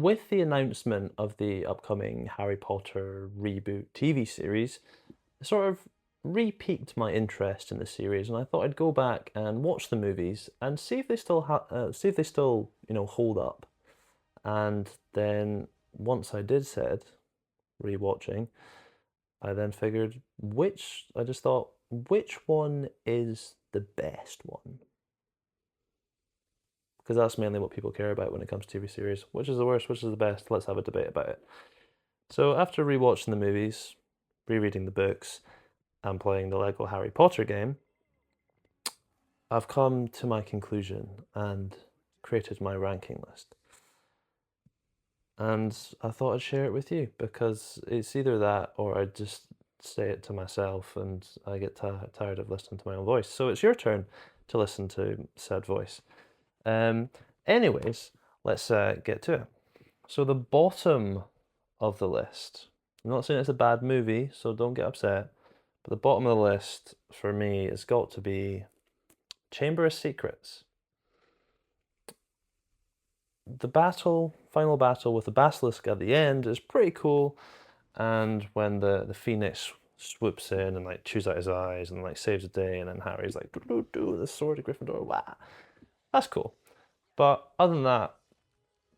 with the announcement of the upcoming Harry Potter reboot TV series, it sort of re-piqued my interest in the series, and I thought I'd go back and watch the movies and see if they still see if they still hold up. And then once I did said re-watching, I then figured I just thought which one is the best one? Because that's mainly what people care about when it comes to TV series. Which is the worst? Which is the best? Let's have a debate about it. So after rewatching the movies, rereading the books, and playing the Lego Harry Potter game, I've come to my conclusion and created my ranking list. And I thought I'd share it with you because it's either that or I just say it to myself and I get tired of listening to my own voice. So it's your turn to listen to said voice. Um, anyways, let's get to it. So the bottom of the list, I'm not saying it's a bad movie, so don't get upset, but the bottom of the list for me has got to be Chamber of Secrets. The final battle with the basilisk at the end is pretty cool, and when the phoenix swoops in and like chews out his eyes and like saves the day, and then Harry's like do the sword of Gryffindor, wow, that's cool. But other than that,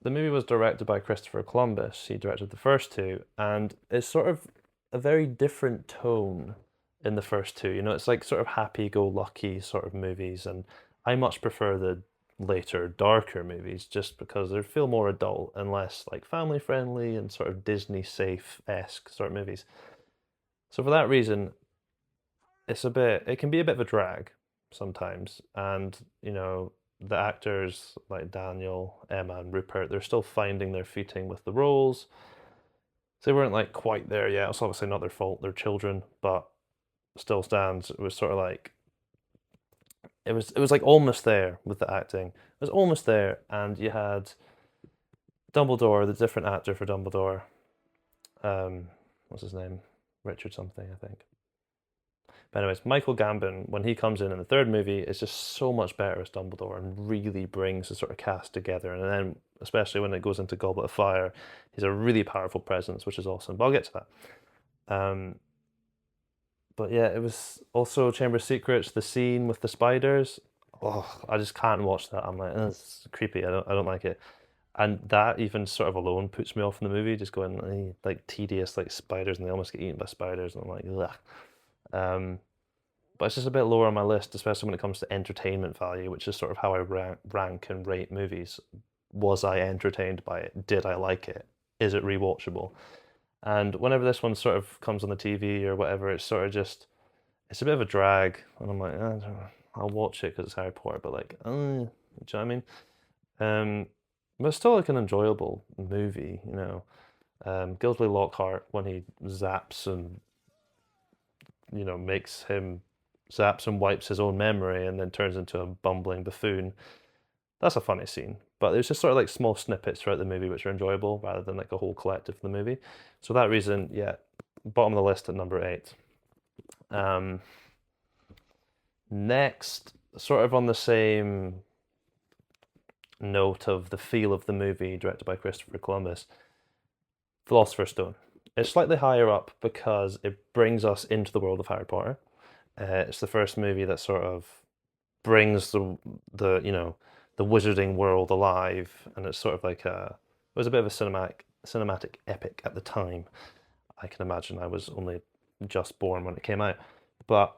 the movie was directed by Christopher Columbus. He directed the first two, and it's sort of a very different tone in the first two. It's like sort of happy-go-lucky sort of movies, and I much prefer the later, darker movies just because they feel more adult and less like family-friendly and sort of Disney safe-esque sort of movies. So for that reason, it can be a bit of a drag sometimes, and the actors like Daniel, Emma, and Rupert, they're still finding their footing with the roles. So they weren't like quite there yet. It's obviously not their fault, they're children, but still stands. It was sort of like it was like almost there with the acting. It was almost there, and you had Dumbledore, the different actor for Dumbledore. What's his name? Richard something, I think. But anyways, Michael Gambon, when he comes in the third movie, is just so much better as Dumbledore and really brings the sort of cast together. And then, especially when it goes into Goblet of Fire, he's a really powerful presence, which is awesome. But I'll get to that. But yeah, it was also Chamber of Secrets, the scene with the spiders. Oh, I just can't watch that. I'm like, it's creepy. I don't like it. And that even sort of alone puts me off in the movie, just going like tedious, like spiders, and they almost get eaten by spiders, and I'm like, ugh. But it's just a bit lower on my list, especially when it comes to entertainment value, which is sort of how I rank and rate movies. Was I entertained by it? Did I like it? Is it rewatchable? And whenever this one sort of comes on the TV or whatever, it's sort of just it's a bit of a drag, and I'm like, I'll watch it because it's Harry Potter, but like, do you know what I mean? But it's still like an enjoyable movie, Gilderoy Lockhart when he zaps and makes him zaps and wipes his own memory and then turns into a bumbling buffoon. That's a funny scene. But there's just sort of like small snippets throughout the movie which are enjoyable rather than like a whole collective of the movie. So for that reason, yeah, bottom of the list at number 8. Um, Next, sort of on the same note of the feel of the movie, directed by Christopher Columbus, Philosopher's Stone. It's slightly higher up because it brings us into the world of Harry Potter. It's the first movie that sort of brings the wizarding world alive, and it's sort of like it was a bit of a cinematic epic at the time. I can imagine I was only just born when it came out, but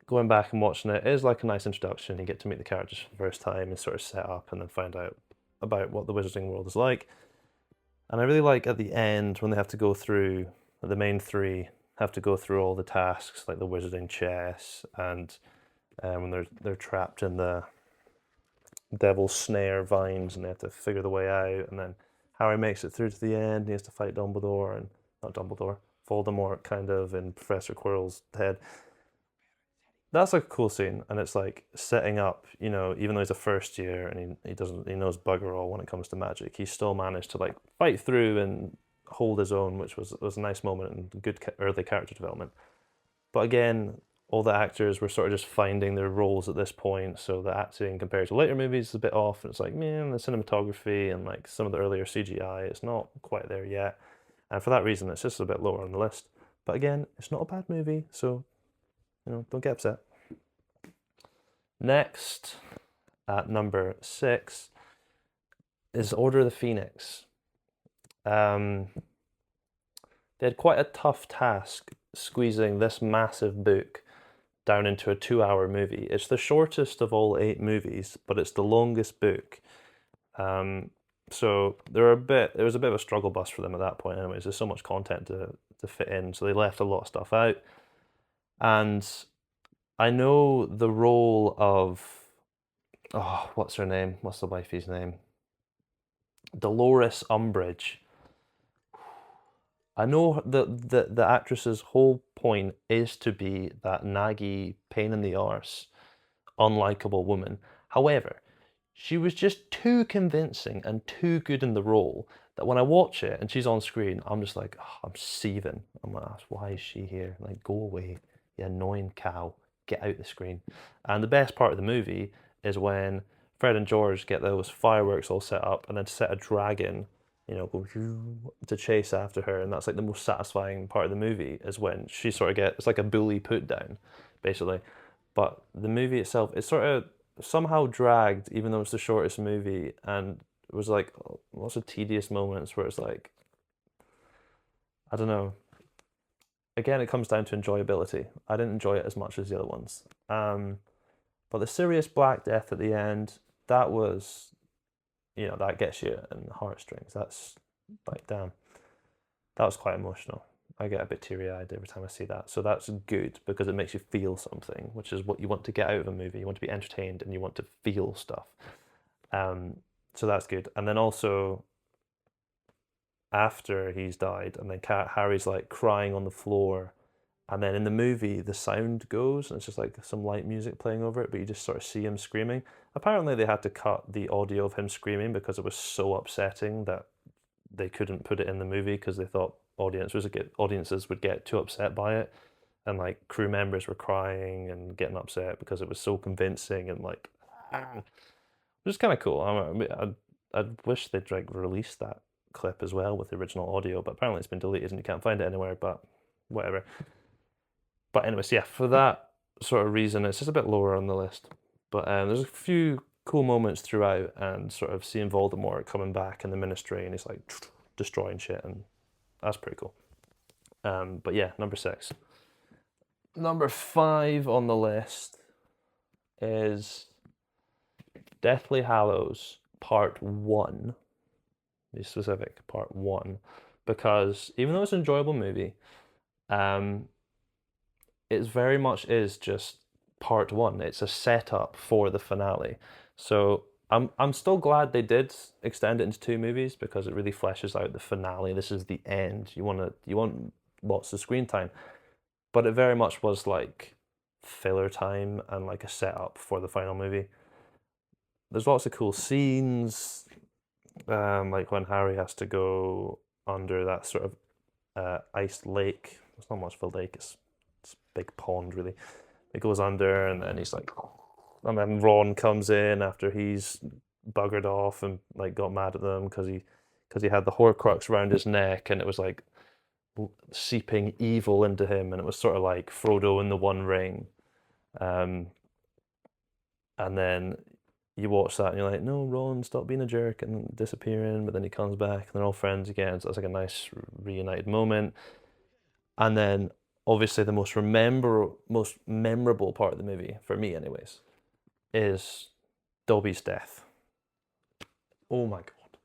going back and watching it is like a nice introduction. You get to meet the characters for the first time and sort of set up and then find out about what the wizarding world is like. And I really like at the end when they have to go through the main three have to go through all the tasks like the wizarding chess and when they're trapped in the devil's snare vines and they have to figure the way out. And then Harry makes it through to the end. And he has to fight Dumbledore and not Dumbledore, Voldemort, kind of in Professor Quirrell's head. That's like a cool scene, and it's like setting up. Even though he's a first year and he knows bugger all when it comes to magic, he still managed to like fight through and hold his own, which was a nice moment and good early character development. But again, all the actors were sort of just finding their roles at this point, so the acting compared to later movies is a bit off, and it's like, man, the cinematography and like some of the earlier CGI, it's not quite there yet. And for that reason, it's just a bit lower on the list. But again, it's not a bad movie, so, don't get upset. Next, at number 6, is Order of the Phoenix. They had quite a tough task squeezing this massive book down into a 2-hour movie. It's the shortest of all 8 movies, but it's the longest book. So it was a bit of a struggle bus for them at that point anyways. There's so much content to fit in, so they left a lot of stuff out. And I know the role of, what's her name? What's the wifey's name? Dolores Umbridge. I know that the actress's whole point is to be that naggy, pain in the arse, unlikable woman. However, she was just too convincing and too good in the role that when I watch it and she's on screen, I'm just like, I'm seething. I'm like, why is she here? Like, go away, you annoying cow. Get out the screen. And the best part of the movie is when Fred and George get those fireworks all set up and then set a dragon, go to chase after her. And that's like the most satisfying part of the movie, is when she sort of it's like a bully put down, basically. But the movie itself, it's sort of somehow dragged, even though it's the shortest movie, and it was like lots of tedious moments where it's like, I don't know. Again, it comes down to enjoyability. I didn't enjoy it as much as the other ones. But the Sirius Black death at the end, that was, that gets you in the heartstrings. That's like, damn. That was quite emotional. I get a bit teary-eyed every time I see that. So that's good, because it makes you feel something, which is what you want to get out of a movie. You want to be entertained and you want to feel stuff. So that's good. And then also, after he's died, and then Harry's like crying on the floor, and then in the movie the sound goes and it's just like some light music playing over it, but you just sort of see him screaming. Apparently they had to cut the audio of him screaming because it was so upsetting that they couldn't put it in the movie, because they thought audiences would get too upset by it, and like crew members were crying and getting upset because it was so convincing, and like, which is kind of cool. I wish they'd like release that clip as well with the original audio, but apparently it's been deleted and you can't find it anywhere, but whatever. But anyways, yeah, for that sort of reason, it's just a bit lower on the list. But there's a few cool moments throughout, and sort of seeing Voldemort coming back in the Ministry, and he's like destroying shit, and that's pretty cool. But yeah, number 6. Number 5 on the list is Deathly Hallows Part 1. Be specific, Part 1. Because even though it's an enjoyable movie, it very much is just Part 1. It's a setup for the finale. So I'm still glad they did extend it into 2 movies, because it really fleshes out the finale. This is the end. You want lots of screen time, but it very much was like filler time and like a setup for the final movie. There's lots of cool scenes, like when Harry has to go under that sort of iced lake. It's not much of a lake. It's a big pond, really. It goes under, and then he's like, and then Ron comes in after he's buggered off and like got mad at them because he had the Horcrux around his neck, and it was like seeping evil into him, and it was sort of like Frodo in the One Ring. And then you watch that and you're like, no, Ron, stop being a jerk, and disappearing. But then he comes back and they're all friends again. So it's like a nice reunited moment. And then obviously the most memorable part of the movie, for me anyways, is Dobby's death. Oh my god.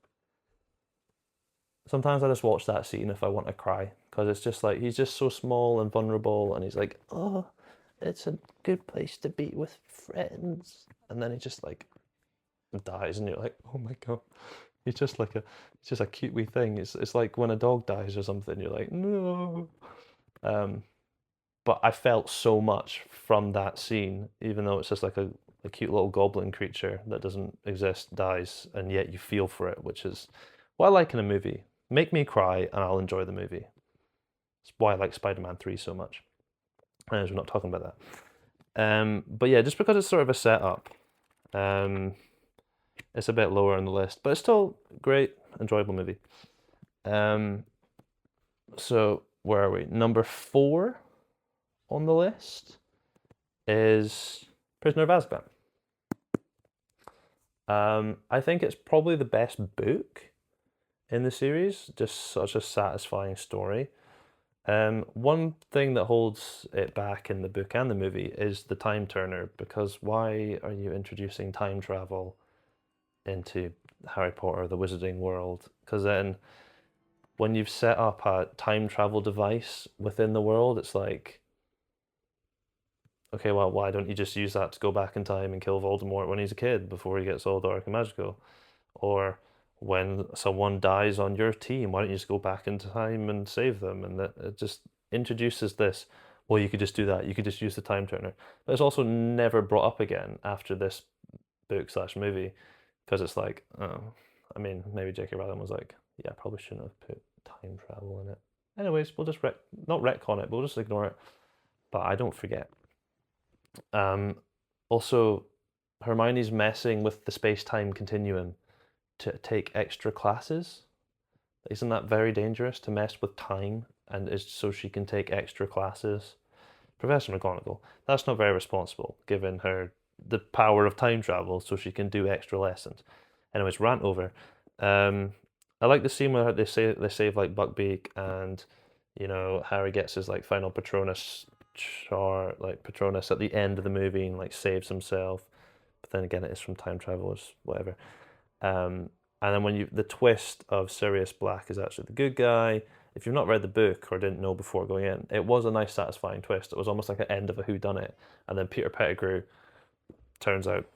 Sometimes I just watch that scene if I want to cry, because it's just like, he's just so small and vulnerable, and he's like, oh, it's a good place to be with friends. And then he just like dies, and you're like, oh my god. It's just a cute wee thing. It's like when a dog dies or something, you're like, no. But I felt so much from that scene, even though it's just like a cute little goblin creature that doesn't exist dies, and yet you feel for it, which is what I like in a movie. Make me cry and I'll enjoy the movie. It's why I like Spider-Man 3 so much. Anyways, we're not talking about that. But yeah, just because it's sort of a setup, um, it's a bit lower on the list, but it's still great, enjoyable movie. Um, so where are we? Number 4 on the list is Prisoner of Azkaban. I think it's probably the best book in the series. Just such a satisfying story. One thing that holds it back in the book and the movie is the time turner, because why are you introducing time travel into Harry Potter, the Wizarding World? Because then when you've set up a time travel device within the world, it's like, okay, well, why don't you just use that to go back in time and kill Voldemort when he's a kid before he gets all dark and magical? Or when someone dies on your team, why don't you just go back into time and save them? And that it just introduces this. Well, you could just do that. You could just use the time turner. But it's also never brought up again after this book slash movie, because it's like, oh, I mean, maybe J.K. Rowling was like, yeah, I probably shouldn't have put time travel in it. Anyways, we'll just not retcon it, but we'll just ignore it. But I don't forget. Also, Hermione's messing with the space time continuum to take extra classes. Isn't that very dangerous to mess with time and is so she can take extra classes? Professor McGonagall, that's not very responsible given her the power of time travel so she can do extra lessons. Anyways, rant over. I like the scene where they save like Buckbeak and Harry gets his like final Patronus Patronus at the end of the movie and like saves himself. But then again, it is from time travelers, whatever. Um, and then the twist of Sirius Black is actually the good guy. If you've not read the book or didn't know before going in, it was a nice, satisfying twist. It was almost like an end of a whodunit. And then Peter Pettigrew turns out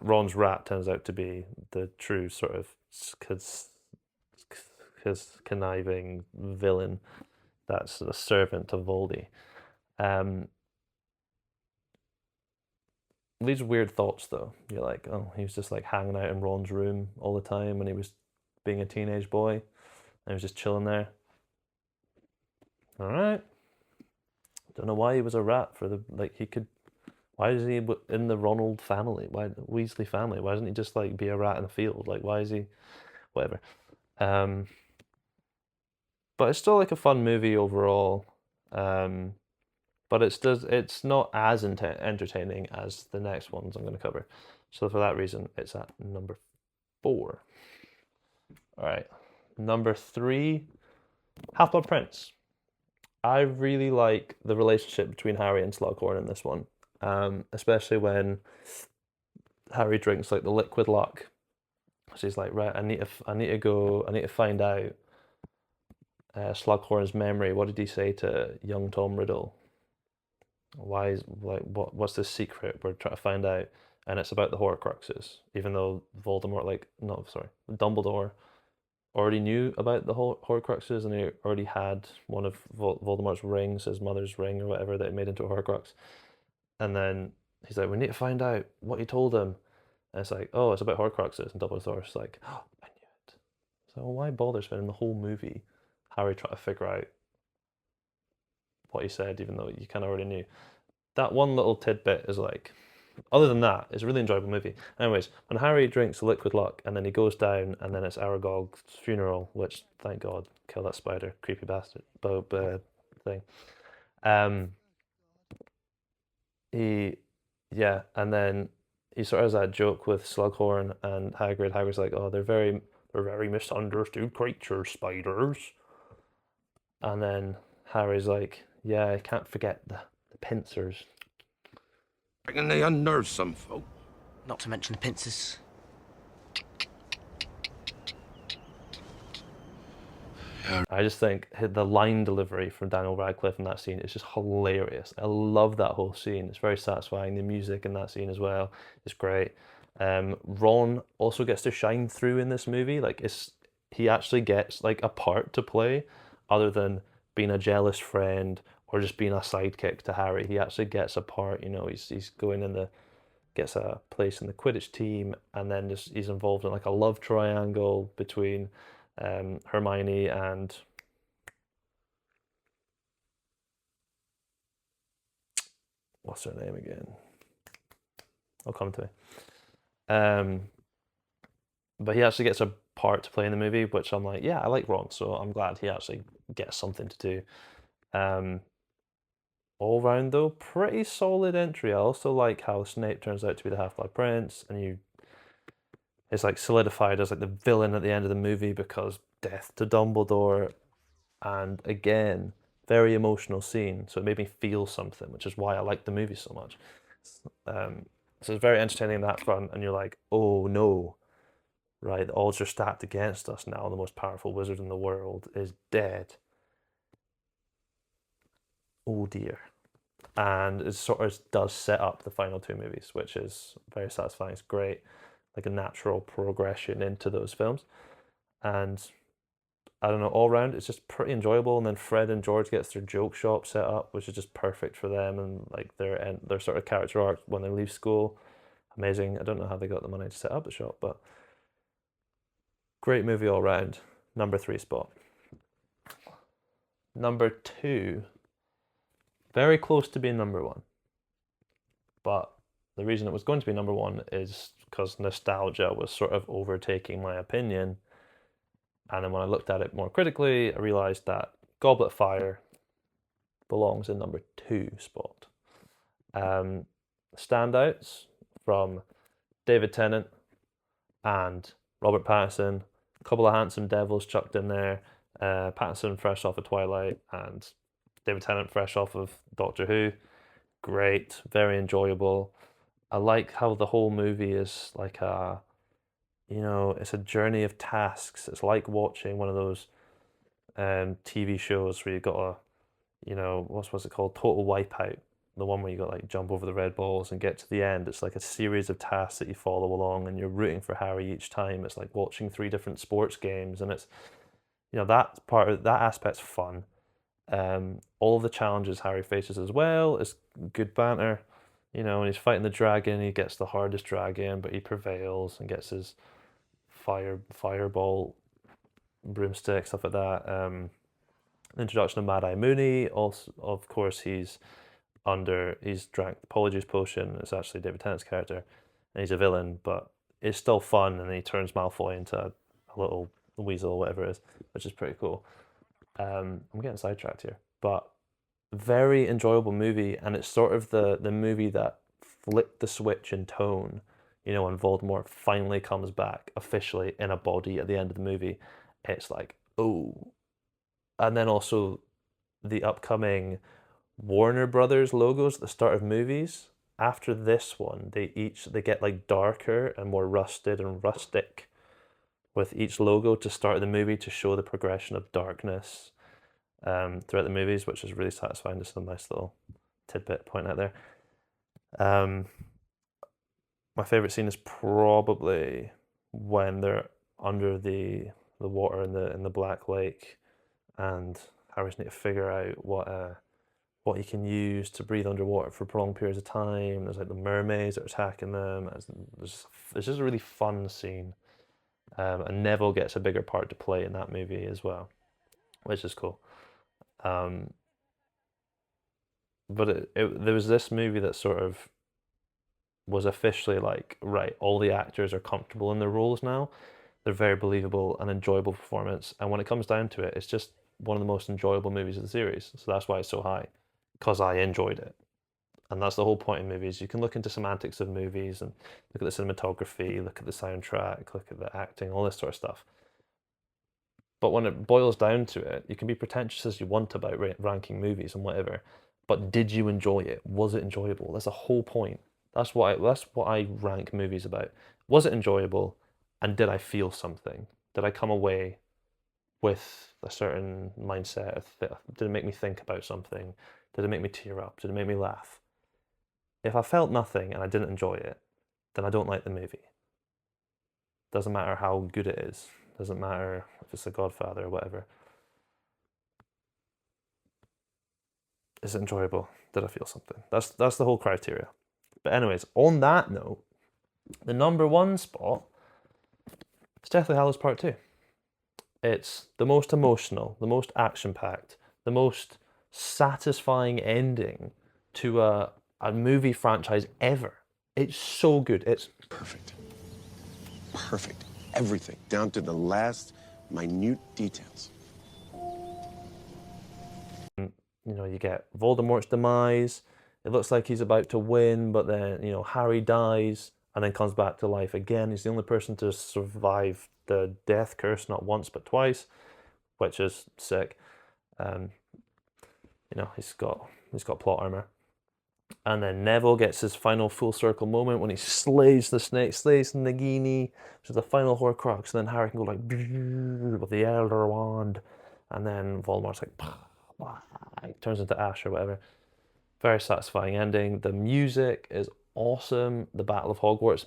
Ron's rat turns out to be the true sort of conniving villain that's the servant of Voldy. These weird thoughts though. You're like, oh, he was just like hanging out in Ron's room all the time when he was being a teenage boy, and he was just chilling there. All right. Don't know why he was a rat for the like he could. Why is he in the Ronald family? Why Weasley family? Why doesn't he just like be a rat in the field? Like why is he, whatever. Um, but it's still like a fun movie overall. But it's not as entertaining as the next ones I'm going to cover. So for that reason, it's at number 4. All right, number 3, Half-Blood Prince. I really like the relationship between Harry and Slughorn in this one, especially when Harry drinks like the liquid luck. So he's like, right, I need to find out Slughorn's memory. What did he say to young Tom Riddle? Why is like what's the secret? We're trying to find out, and it's about the Horcruxes. Even though Voldemort, Dumbledore already knew about the Horcruxes, and he already had one of Voldemort's rings, his mother's ring or whatever, that he made into a Horcrux. And then he's like, "We need to find out what he told him." And it's like, "Oh, it's about Horcruxes," and Dumbledore's like, "Oh, I knew it." So why bother spending the whole movie Harry trying to figure out what he said, even though you kind of already knew? That one little tidbit is like, other than that, it's a really enjoyable movie. Anyways, when Harry drinks liquid luck and then he goes down and then it's Aragog's funeral, which thank God, kill that spider, creepy bastard, thing. Um, he, yeah, and then he sort of has that joke with Slughorn and Hagrid. Hagrid's like, oh, they're very misunderstood creatures, spiders. And then Harry's like, yeah, I can't forget the pincers. Reckon they unnerve some folk. Not to mention the pincers. I just think the line delivery from Daniel Radcliffe in that scene is just hilarious. I love that whole scene. It's very satisfying. The music in that scene as well is great. Ron also gets to shine through in this movie. He actually gets like a part to play, other than being a jealous friend or just being a sidekick to Harry. He actually gets a part. He's going in gets a place in the Quidditch team, and then he's involved in like a love triangle between Hermione and what's her name again? I'll come to me. But he actually gets a part to play in the movie, which I'm like, yeah, I like Ron, so I'm glad he actually gets something to do. All round though, pretty solid entry. I also like how Snape turns out to be the Half-Blood Prince, and it's like solidified as like the villain at the end of the movie because death to Dumbledore, and again, very emotional scene. So it made me feel something, which is why I like the movie so much. So it's very entertaining in that front, and you're like, oh no, right? The odds are stacked against us now. The most powerful wizard in the world is dead. Oh dear. And it sort of does set up the final two movies, which is very satisfying. It's great, like a natural progression into those films. And I don't know, all round it's just pretty enjoyable. And then Fred and George gets their joke shop set up, which is just perfect for them, and like their sort of character arc when they leave school. Amazing. I don't know how they got the money to set up the shop, but great movie all round. Number 3 spot. Number 2, very close to being number 1. But the reason it was going to be number 1 is because nostalgia was sort of overtaking my opinion. And then when I looked at it more critically, I realised that Goblet of Fire belongs in number 2 spot. Standouts from David Tennant and Robert Pattinson, a couple of handsome devils chucked in there. Pattinson fresh off of Twilight, and David Tennant fresh off of Doctor Who. Great, very enjoyable. I like how the whole movie is like it's a journey of tasks. It's like watching one of those TV shows where you've got what's it called? Total Wipeout. The one where you got like jump over the red balls and get to the end. It's like a series of tasks that you follow along, and you're rooting for Harry each time. It's like watching 3 different sports games, and it's that part of that aspect's fun. All of the challenges Harry faces as well is good banter. When he's fighting the dragon, he gets the hardest dragon, but he prevails and gets his fireball broomstick, stuff like that. Introduction of Mad Eye Mooney. Also, of course, he's drank the Polyjuice potion. It's actually David Tennant's character, and he's a villain, but it's still fun. And he turns Malfoy into a little weasel, or whatever it is, which is pretty cool. I'm getting sidetracked here, but very enjoyable movie, and it's sort of the movie that flipped the switch in tone. When Voldemort finally comes back officially in a body at the end of the movie, it's like, oh. And then also the upcoming Warner Brothers logos at the start of movies. After this one, they get like darker and more rusted and rustic with each logo to start the movie, to show the progression of darkness throughout the movies, which is really satisfying. Just a nice little tidbit point out there. My favorite scene is probably when they're under the water in the Black Lake, and Harry's need to figure out what he can use to breathe underwater for prolonged periods of time. There's like the mermaids that are attacking them. It's just a really fun scene. And Neville gets a bigger part to play in that movie as well, which is cool. But there was this movie that sort of was officially like, right, all the actors are comfortable in their roles now. They're very believable and enjoyable performance. And when it comes down to it, it's just one of the most enjoyable movies of the series. So that's why it's so high, because I enjoyed it. And that's the whole point in movies. You can look into semantics of movies and look at the cinematography, look at the soundtrack, look at the acting, all this sort of stuff. But when it boils down to it, you can be pretentious as you want about ranking movies and whatever. But did you enjoy it? Was it enjoyable? That's the whole point. That's what I rank movies about. Was it enjoyable? And did I feel something? Did I come away with a certain mindset? Did it make me think about something? Did it make me tear up? Did it make me laugh? If I felt nothing and I didn't enjoy it, then I don't like the movie. Doesn't matter how good it is. Doesn't matter if it's The Godfather or whatever. Is it enjoyable? Did I feel something? That's the whole criteria. But anyways, on that note, the number 1 spot is Deathly Hallows Part 2. It's the most emotional, the most action-packed, the most satisfying ending to a a movie franchise ever. It's so good. It's Perfect. Perfect. Everything, down to the last minute details. You get Voldemort's demise. It looks like he's about to win, but then, Harry dies and then comes back to life again. He's the only person to survive the death curse, not once, but twice, which is sick. He's got plot armor. And then Neville gets his final full circle moment when he slays the snake, slays Nagini, which is the final Horcrux, and then Harry can go like with the Elder Wand, and then Voldemort's like turns into ash or whatever. Very satisfying ending. The music is awesome. The Battle of Hogwarts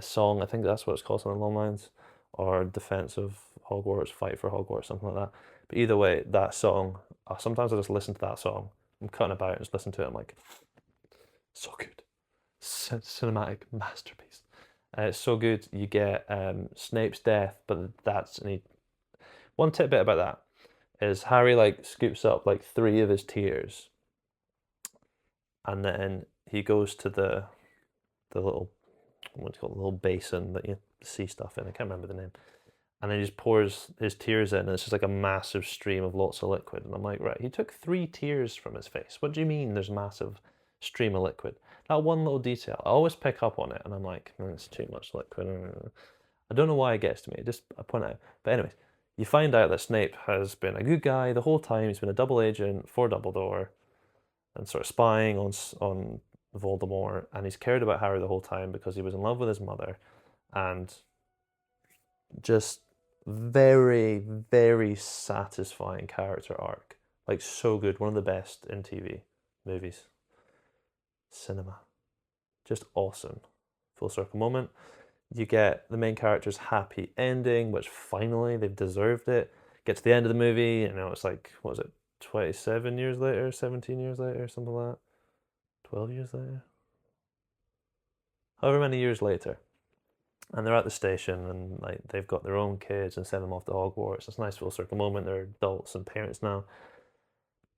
song, I think that's what it's called, something along the lines, or Defense of Hogwarts, Fight for Hogwarts, something like that. But either way, that song, sometimes I just listen to that song. I'm cutting about and just listen to it. I'm like, so good. Cinematic masterpiece. It's so good. You get Snape's death, but one tidbit about that is Harry scoops up 3 of his tears, and then he goes to the little, what do you call it, little basin that you see stuff in. I can't remember the name. And then he just pours his tears in, and it's just like a massive stream of lots of liquid. And I'm like, right, he took 3 tears from his face. What do you mean there's a massive stream of liquid? That one little detail, I always pick up on it, and I'm like, it's too much liquid. I don't know why it gets to me, I point out. But anyways, you find out that Snape has been a good guy the whole time. He's been a double agent for Dumbledore and sort of spying on Voldemort, and he's cared about Harry the whole time because he was in love with his mother, and just very, very satisfying character arc. So good. One of the best in TV, movies, cinema. Just awesome. Full circle moment. You get the main character's happy ending, which finally they've deserved it. Get to the end of the movie, it's like, what was it, 27 years later, 17 years later, something like that. 12 years later. However many years later. And they're at the station, and they've got their own kids and send them off to Hogwarts. It's a nice full circle moment. They're adults and parents now.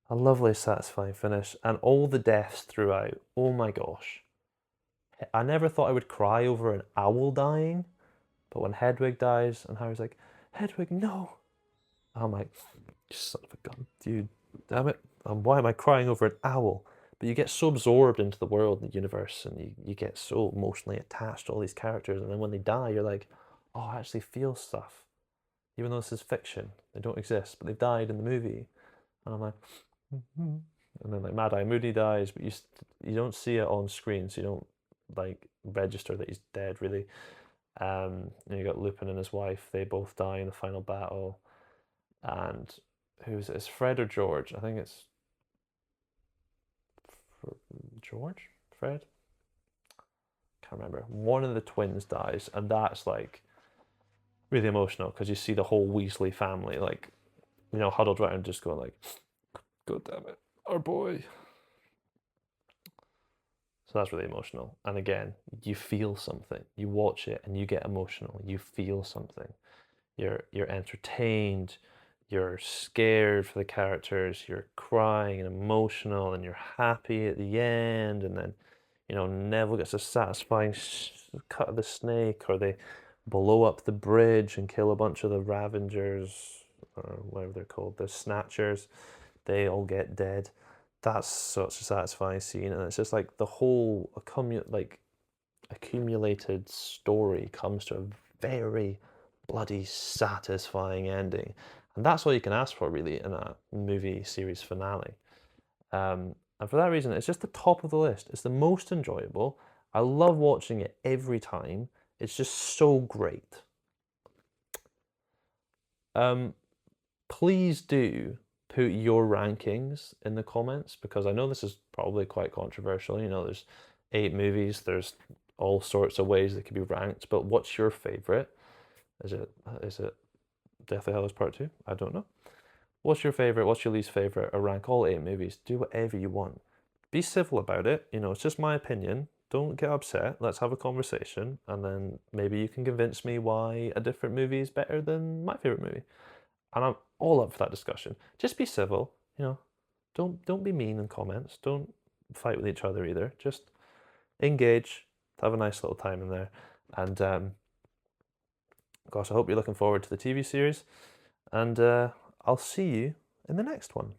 A lovely, satisfying finish, and all the deaths throughout. Oh my gosh. I never thought I would cry over an owl dying, but when Hedwig dies, and Harry's like, Hedwig, no. I'm like, son of a gun, dude, damn it. Why am I crying over an owl? But you get so absorbed into the world and the universe, and you get so emotionally attached to all these characters, and then when they die, you're like, oh, I actually feel stuff. Even though this is fiction, they don't exist, but they've died in the movie. And I'm like, and then Mad-Eye Moody dies, but you don't see it on screen, so you don't register that he's dead, really. And you got Lupin and his wife, they both die in the final battle. And who's it? It's Fred or George? I think it's George? Fred? Can't remember. One of the twins dies, and that's really emotional because you see the whole Weasley family huddled around just going God damn it, our boy. So that's really emotional. And again, you feel something. You watch it and you get emotional. You feel something. You're entertained. You're scared for the characters. You're crying and emotional, and you're happy at the end. And then, Neville gets a satisfying cut of the snake, or they blow up the bridge and kill a bunch of the Ravengers, or whatever they're called, the Snatchers. They all get dead. That's such a satisfying scene, and it's just the whole accumulated story comes to a very bloody satisfying ending, and that's all you can ask for really in a movie series finale. And for that reason, it's just the top of the list. It's the most enjoyable. I love watching it every time. It's just so great. Please do put your rankings in the comments, because I know this is probably quite controversial. There's 8 movies, there's all sorts of ways they could be ranked, but what's your favorite? Is it Deathly Hallows Part 2? I don't know. What's your favorite? What's your least favorite? Or rank all 8 movies. Do whatever you want. Be civil about it. It's just my opinion. Don't get upset. Let's have a conversation, and then maybe you can convince me why a different movie is better than my favorite movie. And I'm all up for that discussion. Just be civil, Don't be mean in comments. Don't fight with each other either. Just engage, have a nice little time in there. And gosh, I hope you're looking forward to the TV series. And I'll see you in the next one.